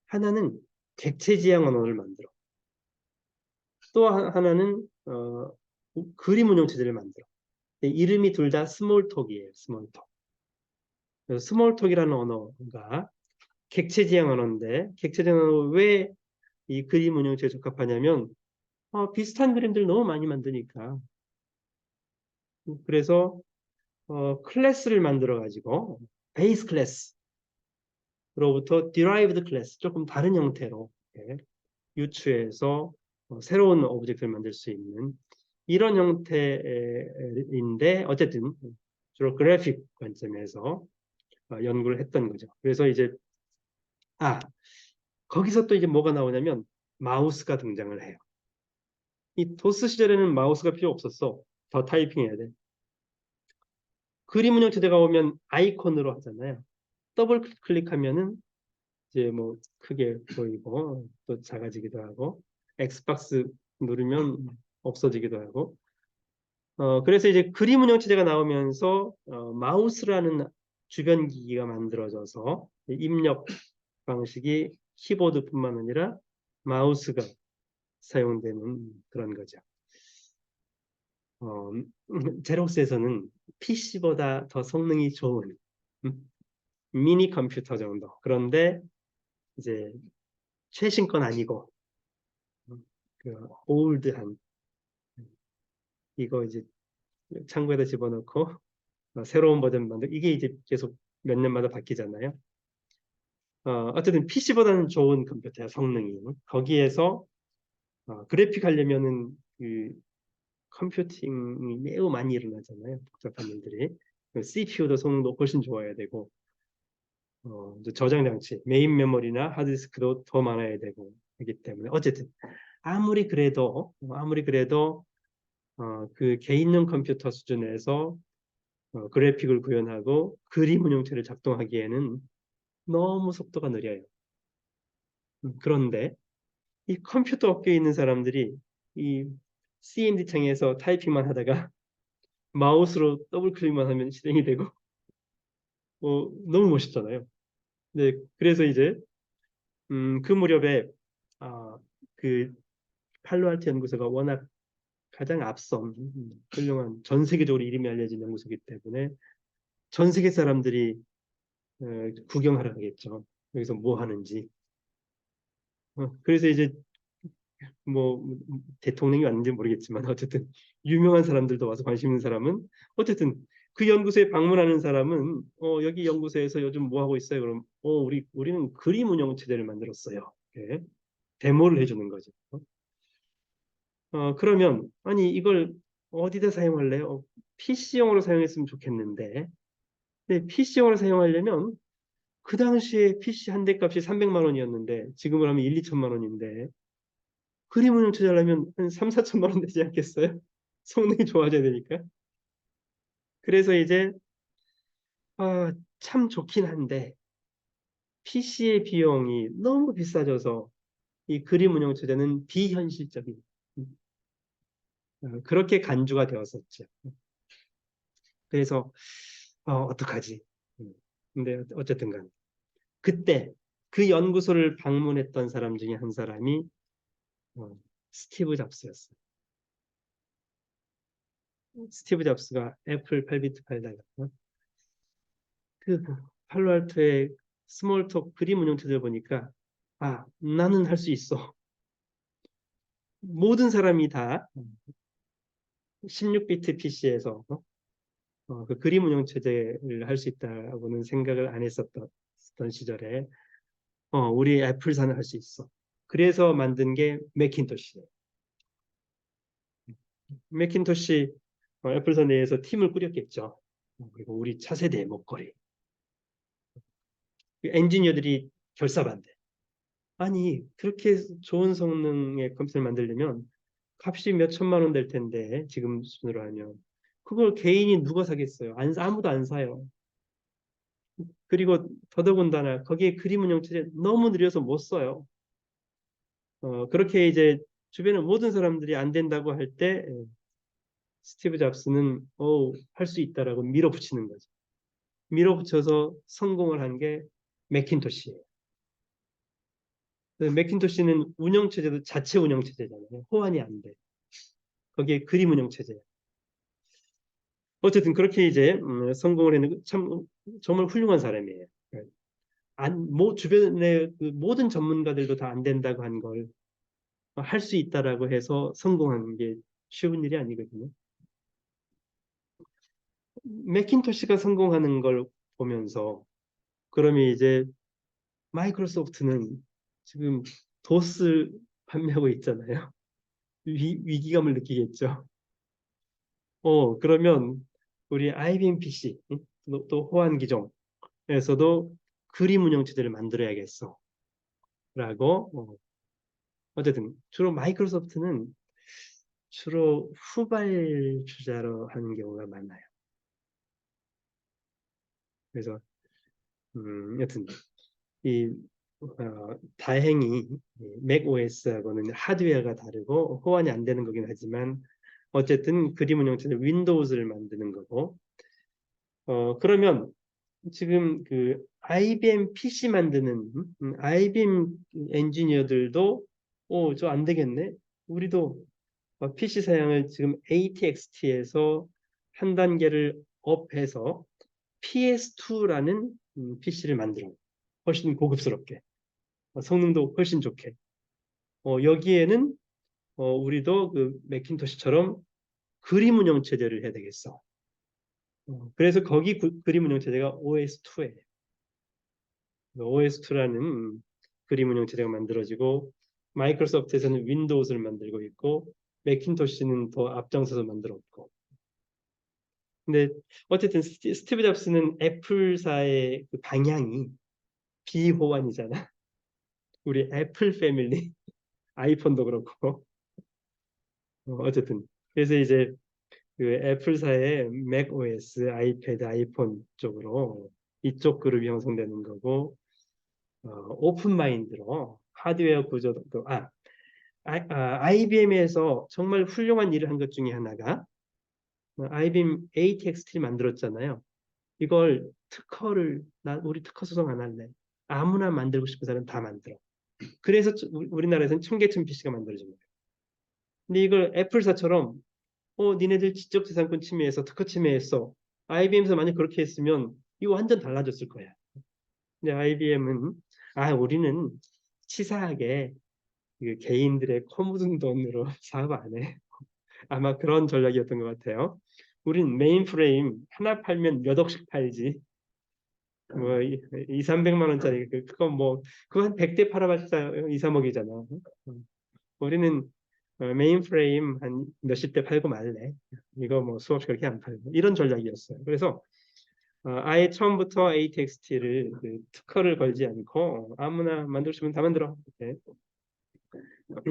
Speaker 1: 하나는 객체 지향 언어를 만들어. 또 하나는 그림 운영 체제를 만들어. 이름이 둘 다 스몰톡이에요. 스몰톡. 스몰톡이라는 언어가 객체 지향 언어인데 객체 지향 언어 왜 이 그림 운영체에 적합하냐면 비슷한 그림들 너무 많이 만드니까. 그래서 클래스를 만들어 가지고 베이스 클래스로부터 derived 클래스 조금 다른 형태로 유추해서 새로운 오브젝트를 만들 수 있는 이런 형태인데 어쨌든 주로 그래픽 관점에서 연구를 했던 거죠. 그래서 이제 거기서 또 이제 뭐가 나오냐면 마우스가 등장을 해요. 이 도스 시절에는 마우스가 필요 없었어. 더 타이핑해야 돼. 그림 운영 체제가 오면 아이콘으로 하잖아요. 더블 클릭하면은 이제 뭐 크게 보이고 또 작아지기도 하고 엑스박스 누르면 없어지기도 하고 그래서 이제 그림 운영 체제가 나오면서 마우스라는 주변 기기가 만들어져서 입력 방식이 키보드뿐만 아니라 마우스가 사용되는 그런 거죠. 제록스에서는 PC보다 더 성능이 좋은 미니 컴퓨터 정도. 그런데 이제 최신 건 아니고 그 올드한 이거 이제 창고에다 집어넣고 새로운 버전 만들 이게 이제 계속 몇 년마다 바뀌잖아요. 어쨌든 PC보다는 좋은 컴퓨터야 성능이. 거기에서 그래픽 하려면은 그 컴퓨팅이 매우 많이 일어나잖아요. 복잡한 일들이. CPU도 성능도 훨씬 좋아야 되고 저장 장치, 메인 메모리나 하드디스크도 더 많아야 되고 하기 때문에 어쨌든 아무리 그래도 그 개인용 컴퓨터 수준에서 그래픽을 구현하고 그림 운영체를 작동하기에는 너무 속도가 느려요. 그런데 이 컴퓨터 업계에 있는 사람들이 이 CMD 창에서 타이핑만 하다가 마우스로 더블 클릭만 하면 실행이 되고 너무 멋있잖아요. 네, 그래서 이제 그 무렵에 그 팔로알토 연구소가 워낙 가장 앞선 훌륭한 전 세계적으로 이름이 알려진 연구소이기 때문에 전 세계 사람들이 구경하러 가겠죠. 여기서 뭐 하는지. 그래서 이제 뭐 대통령이 왔는지 모르겠지만 어쨌든 유명한 사람들도 와서 관심 있는 사람은 어쨌든 그 연구소에 방문하는 사람은 여기 연구소에서 요즘 뭐 하고 있어요? 그럼 우리는 그림 운영 체제를 만들었어요. 이렇게 데모를 해주는 거죠. 그러면 아니 이걸 어디다 사용할래요? PC용으로 사용했으면 좋겠는데 근데 PC용으로 사용하려면 그 당시에 PC 한 대 값이 300만 원이었는데 지금으로 하면 1, 2천만 원인데 그림 운영 투자하려면 한 3, 4천만 원 되지 않겠어요? 성능이 좋아져야 되니까. 그래서 이제 참 좋긴 한데 PC의 비용이 너무 비싸져서 이 그림 운영 투자는 비현실적인 그렇게 간주가 되었었죠. 그래서 어떡하지? 근데 어쨌든 간 그때 그 연구소를 방문했던 사람 중에 한 사람이 스티브 잡스였어요. 스티브 잡스가 애플 8비트 팔다가 그 팔로알토의 스몰톡 그림 운영체제를 보니까 나는 할 수 있어. 모든 사람이 다 16비트 PC에서 그 그림 운영체제를 할 수 있다고는 생각을 안 했었던 시절에 우리 애플사는 할 수 있어. 그래서 만든 게 맥킨토시예요. 맥킨토시 애플사 내에서 팀을 꾸렸겠죠. 그리고 우리 차세대 먹거리. 엔지니어들이 결사반대. 아니 그렇게 좋은 성능의 컴퓨터를 만들려면 값이 몇 천만 원 될 텐데 지금 수준으로 하면 그걸 개인이 누가 사겠어요? 아무도 안 사요. 그리고 더더군다나 거기에 그림 운영체제 너무 느려서 못 써요. 그렇게 이제 주변의 모든 사람들이 안 된다고 할 때 스티브 잡스는 할 수 있다라고 밀어붙이는 거죠. 밀어붙여서 성공을 한 게 맥킨토시예요. 맥킨토시는 운영체제도 자체 운영체제잖아요. 호환이 안 돼. 거기에 그림 운영체제예요. 어쨌든 그렇게 이제 성공을 했는 참 정말 훌륭한 사람이에요. 주변의 그 모든 전문가들도 다 안 된다고 한 걸 할 수 있다라고 해서 성공하는 게 쉬운 일이 아니거든요. 맥킨토시가 성공하는 걸 보면서 그러면 이제 마이크로소프트는 지금 도스 판매하고 있잖아요. 위기감을 느끼겠죠. 그러면 우리 IBM PC 또 호환 기종에서도 그림 운영 체제를 만들어야겠어. 라고 어쨌든 주로 마이크로소프트는 주로 후발 주자로 하는 경우가 많아요. 그래서 여튼 이 다행히 맥 OS하고는 하드웨어가 다르고 호환이 안 되는 거긴 하지만 어쨌든 그림 운영체제 윈도우즈를 만드는 거고 그러면 지금 그 IBM PC 만드는 IBM 엔지니어들도 저 안 되겠네. 우리도 PC 사양을 지금 ATXT에서 한 단계를 업해서 PS2라는 PC를 만들어. 훨씬 고급스럽게. 성능도 훨씬 좋게. 여기에는 우리도 그 맥킨토시처럼 그림 운영 체제를 해야 되겠어. 그래서 거기 그림 운영 체제가 OS2예요. OS2라는 그림 운영 체제가 만들어지고 마이크로소프트에서는 윈도우즈를 만들고 있고 맥킨토시는 더 앞장서서 만들었고. 근데 어쨌든 스티브 잡스는 애플사의 그 방향이 비호환이잖아. 우리 애플 패밀리 아이폰도 그렇고 어쨌든 그래서 이제 그 애플사의 맥 OS, 아이패드, 아이폰 쪽으로 이쪽 그룹이 형성되는 거고 오픈 마인드로 하드웨어 구조도 IBM에서 정말 훌륭한 일을 한 것 중에 하나가 IBM ATXT를 만들었잖아요. 이걸 우리 특허 소송 안 할래. 아무나 만들고 싶은 사람 다 만들어. 그래서 우리나라에서는 청계천 PC가 만들어진 거예요. 근데 이걸 애플사처럼 니네들 지적재산권 침해해서 특허 침해했어. IBM에서 만약 그렇게 했으면 이거 완전 달라졌을 거야. 근데 IBM은 우리는 치사하게 개인들의 코 묻은 돈으로 사업 안 해. 아마 그런 전략이었던 것 같아요. 우린 메인프레임 하나 팔면 몇 억씩 팔지. 뭐 2, 300만 원짜리 그건 뭐 그거 한 100대 팔아봤자 2, 3억이잖아. 우리는 메인프레임 한 몇십 대 팔고 말래. 이거 뭐 수없이 그렇게 안 팔고 이런 전략이었어요. 그래서 아예 처음부터 ATXT를 특허를 걸지 않고 아무나 만들고 싶으면 다 만들어. 이렇게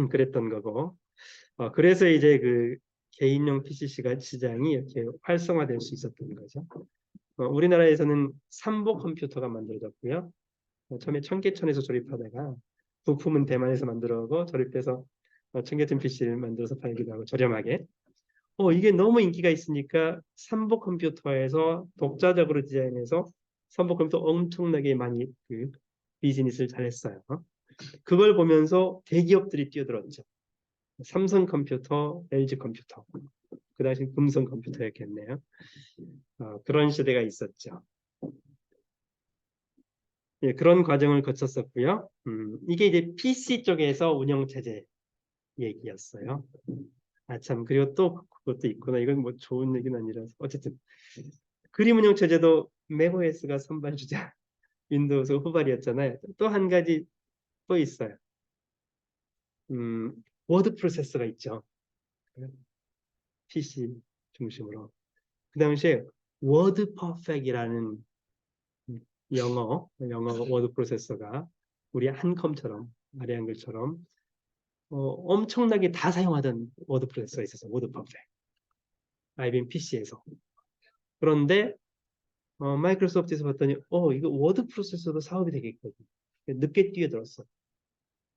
Speaker 1: 그랬던 거고. 그래서 이제 그 개인용 PC 시장이 이렇게 활성화될 수 있었던 거죠. 우리나라에서는 삼보 컴퓨터가 만들어졌고요. 처음에 청계천에서 조립하다가 부품은 대만에서 만들어고 조립해서 청계천 PC를 만들어서 팔기도 하고 저렴하게. 이게 너무 인기가 있으니까 삼보 컴퓨터에서 독자적으로 디자인해서 삼보 컴퓨터 엄청나게 많이 비즈니스를 잘했어요. 그걸 보면서 대기업들이 뛰어들었죠. 삼성 컴퓨터, LG 컴퓨터. 그 당시 금성 컴퓨터였겠네요. 그런 시대가 있었죠. 예, 그런 과정을 거쳤었고요. 이게 이제 PC 쪽에서 운영체제 얘기였어요. 참, 그리고 또 그것도 있구나. 이건 뭐 좋은 얘기는 아니라서. 어쨌든, 그림 운영체제도 맥OS가 선발주자, 윈도우즈 후발이었잖아요. 또 한 가지 또 있어요. 워드 프로세서가 있죠. PC 중심으로. 그 당시에 워드 퍼펙이라는 영어 워드 프로세서가 우리 한컴처럼 아래 한글처럼 엄청나게 다 사용하던 워드 프로세서가 있었어요. 워드 퍼펙. IBM PC에서. 그런데 마이크로소프트에서 봤더니 이거 워드 프로세서도 사업이 되겠거든. 늦게 뛰어들었어.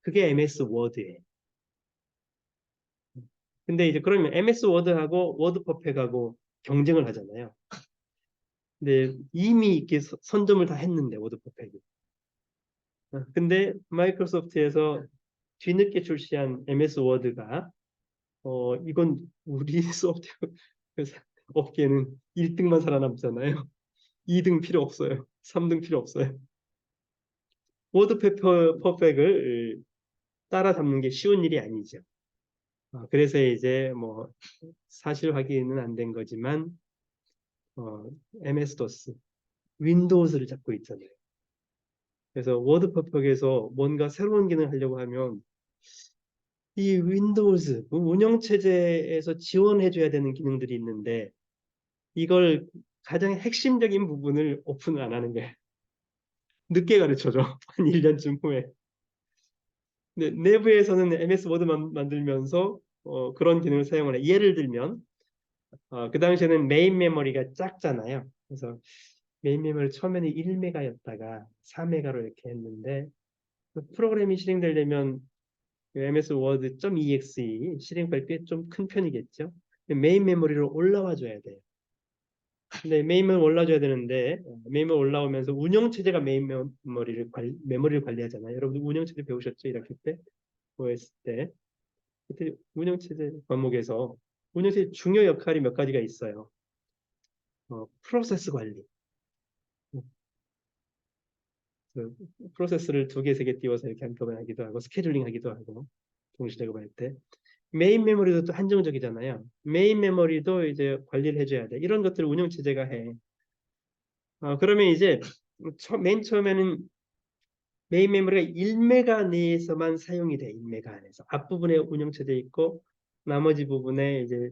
Speaker 1: 그게 MS 워드예요. 근데 이제 그러면 MS 워드하고 워드 퍼펙하고 경쟁을 하잖아요. 근데 이미 이렇게 선점을 다 했는데 워드 퍼펙이. 근데 마이크로소프트에서 뒤늦게 출시한 MS 워드가 이건 우리 소프트웨어 업계는 1등만 살아남잖아요. 2등 필요 없어요. 3등 필요 없어요. 워드 퍼펙을 따라잡는 게 쉬운 일이 아니죠. 그래서 이제 뭐 사실 확인은 안 된 거지만 MS-DOS, 윈도우즈를 잡고 있잖아요. 그래서 워드 퍼펙에서 뭔가 새로운 기능을 하려고 하면 이 윈도우즈 운영체제에서 지원해줘야 되는 기능들이 있는데 이걸 가장 핵심적인 부분을 오픈을 안 하는 거예요. 늦게 가르쳐줘. 한 1년쯤 후에. 근데 내부에서는 MS 워드만 만들면서 그런 기능을 사용을 해. 예를 들면 그 당시에는 메인 메모리가 작잖아요. 그래서 메인 메모리 처음에는 1메가였다가 4메가로 이렇게 했는데 그 프로그램이 실행되려면 MS 워드 .exe 실행 파일이 꽤 좀 큰 편이겠죠. 메인 메모리로 올라와 줘야 돼요. 근데 메인 메모리 올라줘야 되는데 메인 메모리 올라오면서 운영체제가 메인 메모리를 관리하잖아요. 여러분 운영체제 배우셨죠? 1학기 때? OS 때. 그때 운영체제 과목에서 운영체제 중요 역할이 몇 가지가 있어요. 프로세스 관리. 그 프로세스를 2개, 3개 띄워서 이렇게 한꺼번에 하기도 하고 스케줄링 하기도 하고 동시 작업할 때 메인 메모리도 또 한정적이잖아요. 메인 메모리도 이제 관리를 해줘야 돼. 이런 것들을 운영체제가 해. 그러면 이제 맨 처음에는 메인 메모리가 1메가 내에서만 사용이 돼. 1메가 안에서. 앞부분에 운영체제 있고 나머지 부분에 이제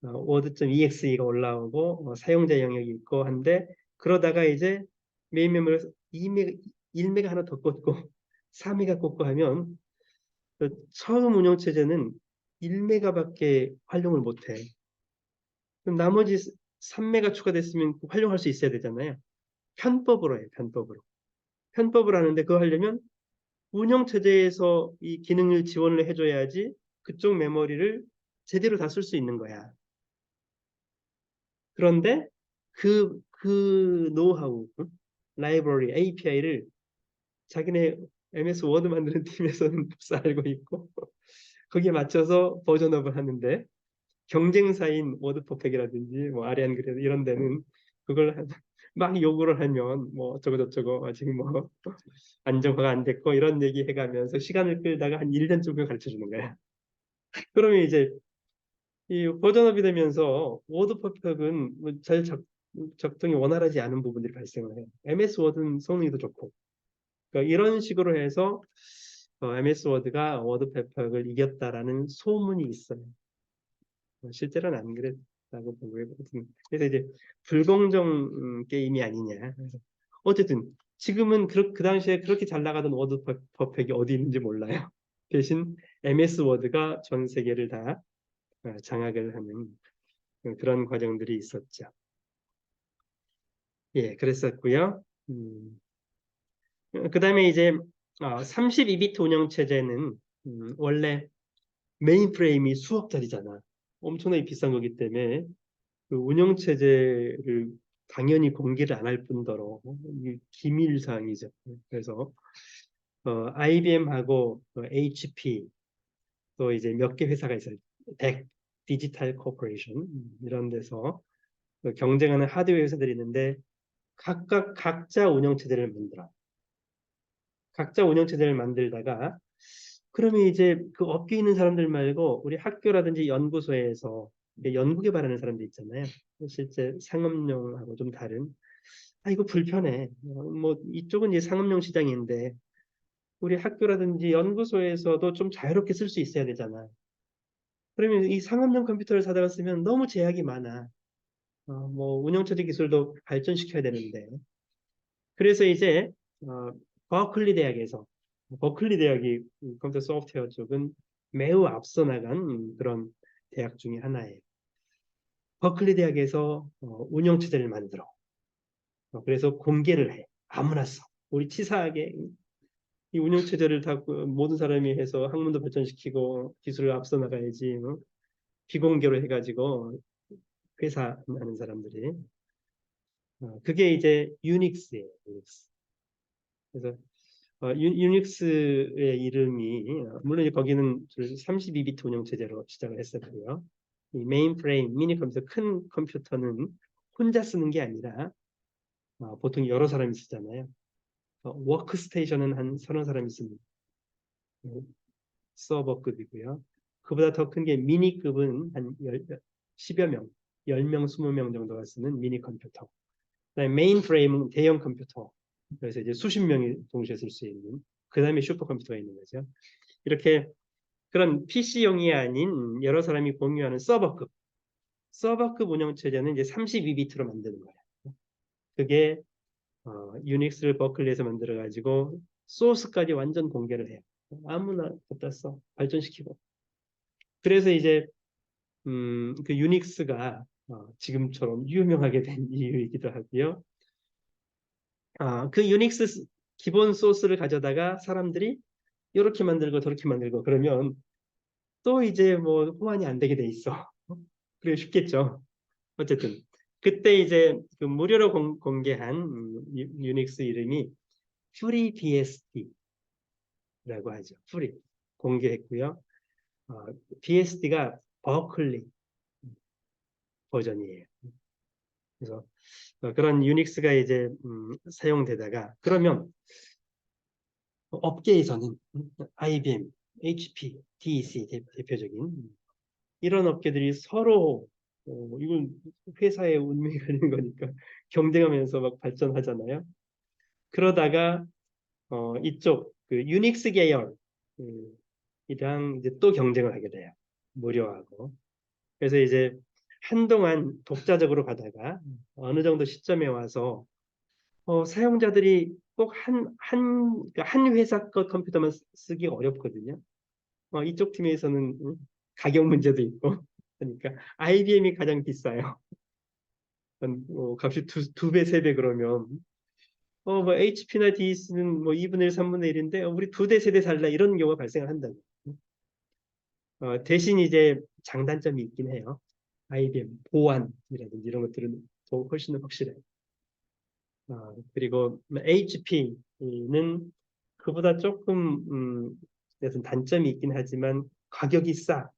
Speaker 1: word.exe가 올라오고 사용자 영역이 있고 한데 그러다가 이제 메인 메모리에서 2메가, 1메가 하나 더 꽂고 3메가 꽂고 하면 그 처음 운영체제는 1메가밖에 활용을 못해. 그럼 나머지 3메가 추가됐으면 활용할 수 있어야 되잖아요. 편법으로 해요. 편법으로. 편법을 하는데 그거 하려면 운영체제에서 이 기능을 지원을 해줘야지 그쪽 메모리를 제대로 다 쓸 수 있는 거야. 그런데 그 노하우, 라이브러리, API를 자기네 MS 워드 만드는 팀에서는 잘 알고 있고 거기에 맞춰서 버전업을 하는데 경쟁사인 워드퍼펙이라든지 뭐 아리안그래드 이런 데는 그걸 막 요구를 하면 뭐 어쩌고저쩌고 아직 뭐 안정화가 안 됐고 이런 얘기 해가면서 시간을 끌다가 한 1년쯤 가르쳐 주는 거야. 그러면 이제 이 버전업이 되면서 워드퍼펙은 잘 적동이 원활하지 않은 부분들이 발생을 해요. MS 워드는 성능이 더 좋고 그러니까 이런 식으로 해서 MS 워드가 워드퍼펙을 이겼다라는 소문이 있어요. 실제로는 안 그랬다고 보고요. 그래서 이제 불공정 게임이 아니냐. 어쨌든 지금은 그 당시에 그렇게 잘 나가던 워드 퍼펙이 어디 있는지 몰라요. 대신 MS 워드가 전 세계를 다 장악을 하는 그런 과정들이 있었죠. 예, 그랬었고요. 그 다음에 이제 32비트 운영 체제는 원래 메인프레임이 수억짜리잖아. 엄청나게 비싼 거기 때문에 그 운영 체제를 당연히 공개를 안 할 뿐더러 기밀 사항이죠. 그래서 IBM하고 HP 또 이제 몇 개 회사가 있어요. 덱 디지털 코퍼레이션 이런 데서 경쟁하는 하드웨어 회사들이 있는데 각자 운영 체제를 만들어. 각자 운영 체제를 만들다가 그러면 이제 그 업계에 있는 사람들 말고 우리 학교라든지 연구소에서 연구 개발하는 사람들 있잖아요. 실제 상업용하고 좀 다른. 이거 불편해. 뭐 이쪽은 이제 상업용 시장인데 우리 학교라든지 연구소에서도 좀 자유롭게 쓸 수 있어야 되잖아. 그러면 이 상업용 컴퓨터를 사다가 쓰면 너무 제약이 많아. 뭐 운영체제 기술도 발전시켜야 되는데. 그래서 이제 버클리 대학에서 버클리 대학이 컴퓨터 소프트웨어 쪽은 매우 앞서 나간 그런 대학 중에 하나예요. 버클리 대학에서 운영체제를 만들어. 그래서 공개를 해. 아무나 써. 우리 치사하게 이 운영체제를 다 모든 사람이 해서 학문도 발전시키고 기술을 앞서 나가야지. 비공개로 해가지고 회사 하는 사람들이. 그게 이제 유닉스예요. 유닉스. 그래서 유닉스의 이름이 물론 거기는 32비트 운영 체제로 시작을 했었고요. 이 메인프레임 미니 컴퓨터 큰 컴퓨터는 혼자 쓰는 게 아니라 보통 여러 사람이 쓰잖아요. 워크스테이션은 한 30사람이 씁니다. 서버급이고요. 그보다 더 큰 게 미니급은 한 10여 명, 10명, 20명 정도가 쓰는 미니 컴퓨터. 그다음에 메인프레임은 대형 컴퓨터. 그래서 이제 수십 명이 동시에 쓸 수 있는. 그 다음에 슈퍼컴퓨터가 있는 거죠. 이렇게 그런 PC용이 아닌 여러 사람이 공유하는 서버급 운영체제는 이제 32비트로 만드는 거예요. 그게 유닉스를 버클리에서 만들어가지고 소스까지 완전 공개를 해요. 아무나 갖다 써 발전시키고. 그래서 이제 그 유닉스가 지금처럼 유명하게 된 이유이기도 하고요. 그 유닉스 기본 소스를 가져다가 사람들이 이렇게 만들고 저렇게 만들고 그러면 또 이제 뭐 호환이 안 되게 돼 있어. 그래 쉽겠죠. 어쨌든 그때 이제 그 무료로 공개한 유닉스 이름이 FreeBSD라고 하죠. 프리 공개했고요. BSD가 버클리 버전이에요. 그래서 그런 유닉스가 이제 사용되다가 그러면 업계에서는 IBM, HP, DEC 대표적인 이런 업계들이 서로 이건 회사의 운명이 걸리는 거니까 경쟁하면서 막 발전하잖아요. 그러다가 이쪽 그 유닉스 계열 이랑 이제 또 경쟁을 하게 돼요. 무료하고. 그래서 이제 한동안 독자적으로 가다가 어느 정도 시점에 와서 사용자들이 꼭 그러니까 한 회사 것 컴퓨터만 쓰기 어렵거든요. 이쪽 팀에서는 가격 문제도 있고 그러니까 IBM이 가장 비싸요. 값이 두 배, 세 배 그러면 뭐 HP나 DEC는 뭐 2분의 1, 3분의 1인데 우리 두 대, 세 대 살라 이런 경우가 발생을 한다고. 대신 이제 장단점이 있긴 해요. IBM 보안이라든지 이런 것들은 더 훨씬 더 확실해요. 그리고 HP는 그보다 조금 무슨 단점이 있긴 하지만 가격이 싸.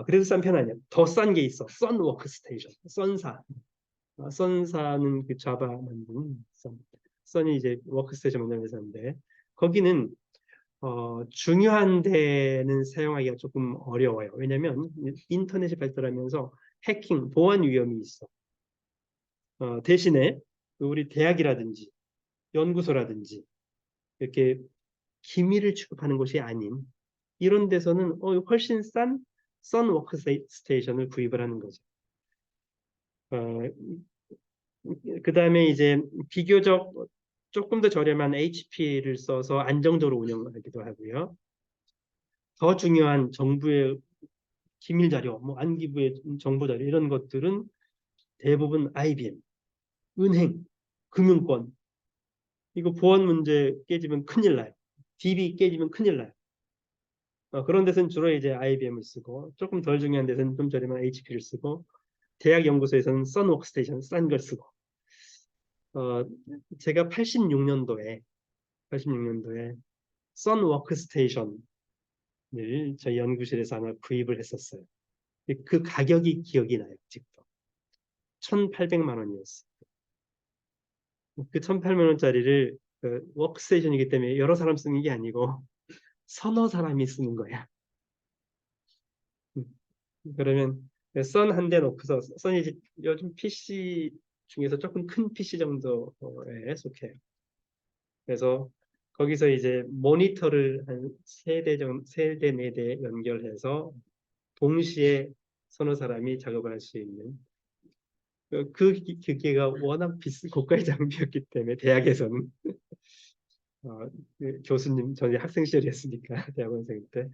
Speaker 1: 그래도 싼 편 아니야. 더 싼 게 있어. 썬 워크스테이션, 썬사. 썬사는 그 자바 만든 썬이 이제 워크스테이션 만드는 회사인데 거기는 중요한 데는 사용하기가 조금 어려워요. 왜냐하면 인터넷이 발달하면서 해킹, 보안 위험이 있어. 대신에 우리 대학이라든지 연구소라든지 이렇게 기밀을 취급하는 곳이 아닌 이런 데서는 훨씬 싼 썬 워크스테이션을 구입을 하는 거죠. 그 다음에 이제 비교적 조금 더 저렴한 HP를 써서 안정적으로 운영하기도 하고요. 더 중요한 정부의 기밀 자료, 뭐 안기부의 정보 자료 이런 것들은 대부분 IBM, 은행, 금융권 이거 보안 문제 깨지면 큰일 나요. DB 깨지면 큰일 나요. 그런 데서는 주로 이제 IBM을 쓰고 조금 덜 중요한 데서는 좀 저렴한 HP를 쓰고 대학 연구소에서는 썬 워크스테이션 싼 걸 쓰고 어, 제가 86년도에 썬 워크스테이션을 저희 연구실에서 하나 구입을 했었어요. 그 가격이 기억이 나요. 아직도 1,800만 원이었어요. 그 1,800만 원짜리를 그 워크스테이션이기 때문에 여러 사람 쓰는 게 아니고 서너 사람이 쓰는 거야. 그러면 썬 한 대 놓고서 썬이 요즘 PC 중에서 조금 큰 PC 정도에 속해요. 그래서 거기서 이제 모니터를 한 세 대, 네 대 연결해서 동시에 서너 사람이 작업을 할 수 있는 그 기계가 워낙 고가의 장비였기 때문에 대학에서는 그 교수님 전에 학생 시절이었으니까 대학원생 때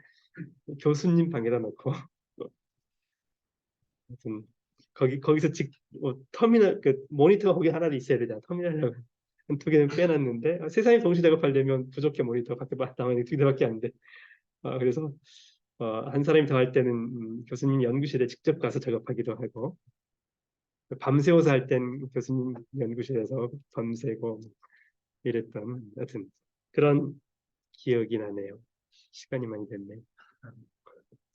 Speaker 1: 교수님 방에다 놓고 무슨 거기서 터미널 그 모니터가 거기 하나 있어야 되잖아. 터미널 두 개는 빼놨는데 세상에 동시 작업하려면 부족해 모니터 밖에 남아있는 두 개밖에 안 돼. 그래서 한 사람이 더 할 때는 교수님 연구실에 직접 가서 작업하기도 하고 밤새워서 할 땐 교수님 연구실에서 밤새고 이랬던 하여튼 그런 기억이 나네요. 시간이 많이 됐네.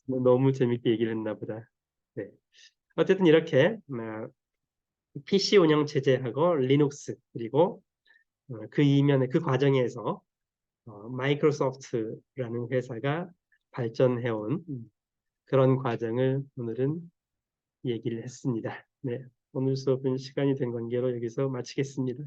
Speaker 1: 너무 재밌게 얘기를 했나 보다. 네. 어쨌든 이렇게 PC 운영 체제하고 리눅스 그리고 그 이면에 그 과정에서 마이크로소프트라는 회사가 발전해온 그런 과정을 오늘은 얘기를 했습니다. 네, 오늘 수업은 시간이 된 관계로 여기서 마치겠습니다.